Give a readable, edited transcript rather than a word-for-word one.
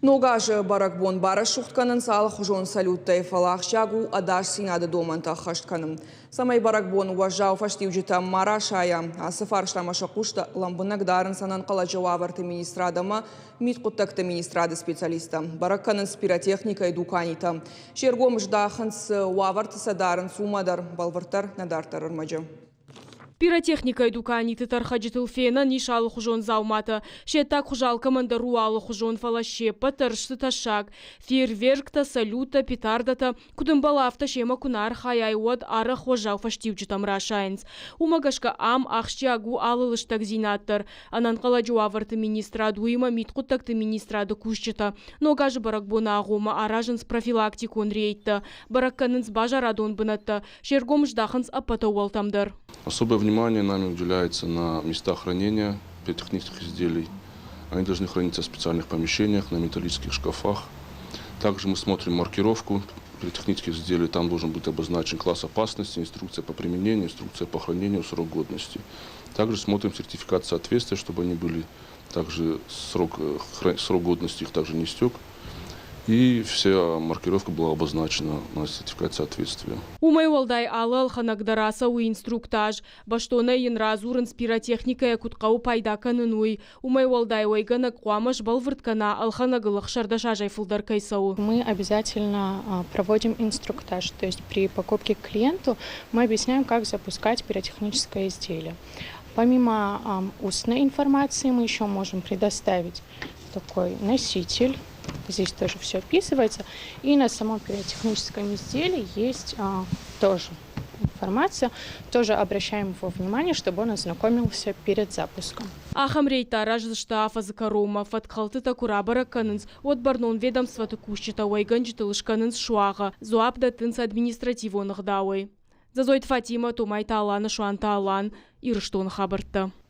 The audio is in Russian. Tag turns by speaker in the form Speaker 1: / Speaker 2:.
Speaker 1: Ногажы баракбон бара шухтканын салық жон салюттай фалах жагу адаш синады доманта хаштканым. Самай баракбон уажау фаштивжита мара шая, а сафарштама шакушта ламбынак дарын санан каладжававарты министрадама, миткуттакты министрады специалиста. Баракканын спиротехника и дуканита. Шергом ждаханс уаварты садарын сумадар, балвартар надартар армаджа.
Speaker 2: Пиротехника и дуканиты тархаджитыл фена нишалы хужон заумата. Шетак хужал командаруалы хужон фалаще, патаршты ташак. Фейерверкта, салюта, петардата. Кудымбалавта шема кунар хаяйвод ара хожау фаштивджитам рашайнс. Умагашка ам ахщагу алылыштак зинаттар. Ананкала жуаварты министра дуима миткуттакты министрады кушчита. Ногажы баракбона агума аражынс профилактикон рейтта. Баракканынс бажарадон бынатта. Шергом ждаханс апатауалтамдар.
Speaker 3: Особое внимание нами уделяется на местах хранения пиротехнических изделий. Они должны храниться в специальных помещениях, на металлических шкафах. Также мы смотрим маркировку пиротехнических изделий. Там должен быть обозначен класс опасности, инструкция по применению, инструкция по хранению, срок годности. Также смотрим сертификат соответствия, чтобы они были также срок годности их также не истек. И вся маркировка была обозначена на сертификат соответствия.
Speaker 2: Умай walday алал ханагдараса у инструктаж. Баштона янразурын с пиротехникой куткау пайдаканынуй. Умай walday ойганак куамаш балвырткана алханагалах шардашажай фулдар кайсау.
Speaker 4: Мы обязательно проводим инструктаж. То есть при покупке к клиенту мы объясняем, как запускать пиротехническое изделие. Помимо устной информации мы еще можем предоставить такой носитель. Здесь тоже все описывается. И на самом пиротехническом изделии есть тоже информация. Тоже обращаем его внимание, чтобы он ознакомился перед запуском.
Speaker 2: Ахамрейта раждашта афазакарома фатхалтыта курабараканынс от барнон ведомствата кущита уайганджитылышканынс шуага. Зуапда тынс административонах дауэй. Зазойт Фатима Тумайта Алана Шуанта Алан Ирштон хабарта.